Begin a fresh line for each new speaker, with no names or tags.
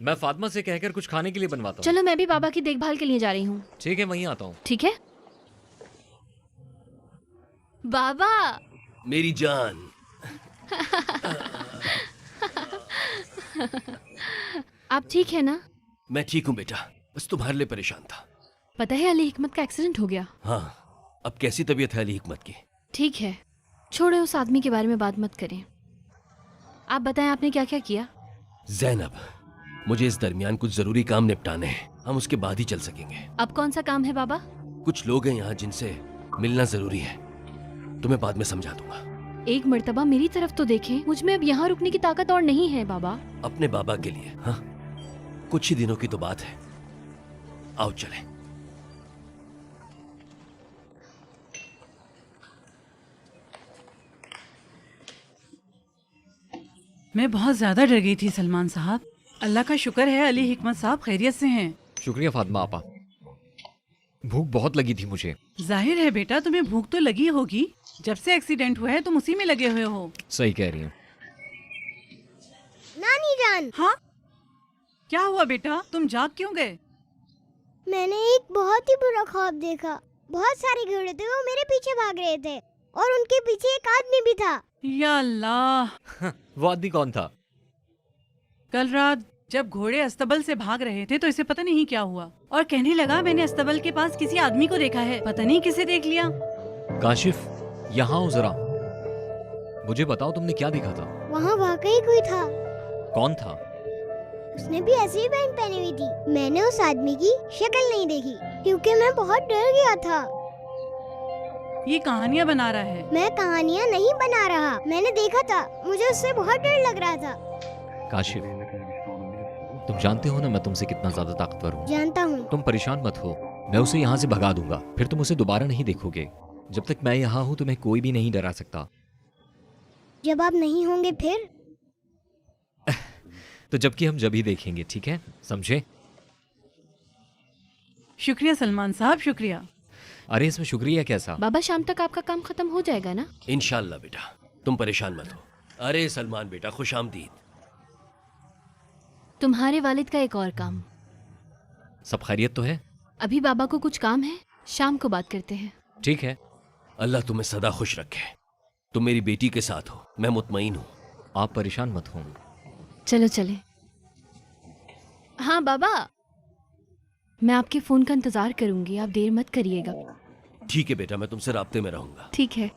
मैं फातिमा से कहकर कुछ खाने के लिए बनवाता हूँ।
चलो मैं भी बाबा की देखभाल के लिए जा रही हूँ।
ठीक है, वहीं आता हूँ।
ठीक है बाबा।
मेरी जान।
आप ठीक है ना?
मैं ठीक हूँ बेटा, बस तुम्हारे लिए परेशान था।
पता है अली हिकमत का एक्सीडेंट हो गया।
हाँ, अब कैसी तबीयत है अली हिकमत की?
ठीक है, छोड़ो उस आदमी के बारे में बात मत करें। आप बताएं आपने क्या क्या किया?
ज़ैनब, मुझे इस दरमियान कुछ जरूरी काम निपटाने हैं, हम उसके बाद ही चल सकेंगे।
अब कौन सा काम है बाबा?
कुछ लोग हैं यहाँ जिनसे मिलना जरूरी है, तुम्हें बाद में समझा दूंगा।
एक मर्तबा मेरी तरफ तो देखें, मुझ में अब यहाँ रुकने की ताकत और नहीं है बाबा।
अपने बाबा के लिए। हाँ, कुछ ही दिनों की तो बात है, आओ चलें।
मैं बहुत ज्यादा डर गई थी सलमान साहब। अल्लाह का शुक्र है अली हिकमत साहब खैरियत से हैं।
शुक्रिया फातिमा आपा, भूख बहुत लगी थी मुझे।
जाहिर है बेटा तुम्हें भूख तो लगी होगी, जब से एक्सीडेंट हुआ है तुम उसी में लगे हुए हो।
सही कह रही हैं।
नानी जान।
हाँ, क्या हुआ बेटा, तुम जाग क्यों गए?
मैंने एक बहुत ही बुरा ख्वाब देखा। बहुत सारे घोड़े थे, वो मेरे पीछे भाग रहे थे और उनके पीछे एक आदमी भी था।
या अल्लाह,
वो आदमी कौन था?
कल रात जब घोड़े अस्तबल से भाग रहे थे तो इसे पता नहीं क्या हुआ और कहने लगा मैंने अस्तबल के पास किसी आदमी को देखा है, पता नहीं किसे देख लिया।
काशिफ, यहाँ आओ जरा, मुझे बताओ तुमने क्या देखा था?
वहाँ वाकई कोई था।
कौन था?
उसने भी ऐसी ही पैंट पहनी हुई थी। मैंने उस आदमी की शक्ल नहीं देखी क्योंकि मैं बहुत डर गया था।
ये कहानियाँ बना रहा है।
मैं कहानियाँ नहीं बना रहा, मैंने देखा था, मुझे उससे बहुत डर लग रहा था।
काशिफ, तुम जानते हो ना मैं तुमसे कितना ज्यादा ताकतवर हूँ।
जानता हूँ।
तुम परेशान मत हो, मैं उसे यहाँ से भगा दूंगा, फिर तुम उसे दोबारा नहीं देखोगे। जब तक मैं यहाँ हूँ तुम्हें कोई भी नहीं डरा सकता।
जब आप नहीं होंगे फिर?
तो जबकि हम जब ही देखेंगे, ठीक है, समझे?
शुक्रिया सलमान साहब, शुक्रिया।
अरे इसमें शुक्रिया कैसा?
बाबा शाम तक आपका काम खत्म हो जाएगा ना?
इंशाल्लाह बेटा, तुम परेशान मत हो। अरे सलमान बेटा, खुश आमदीद।
तुम्हारे वालिद का एक और काम।
सब खैरियत तो है?
अभी बाबा को कुछ काम है, शाम को बात करते हैं।
ठीक है।
अल्लाह तुम्हें सदा खुश रखे। तुम मेरी बेटी के साथ हो, मैं मुतमईन हूँ।
आप परेशान मत हो।
चलो चले। हाँ बाबा, मैं आपके फोन का इंतजार करूंगी, आप देर मत करिएगा।
ठीक है बेटा, मैं तुमसे राब्ते में रहूंगा।
ठीक है।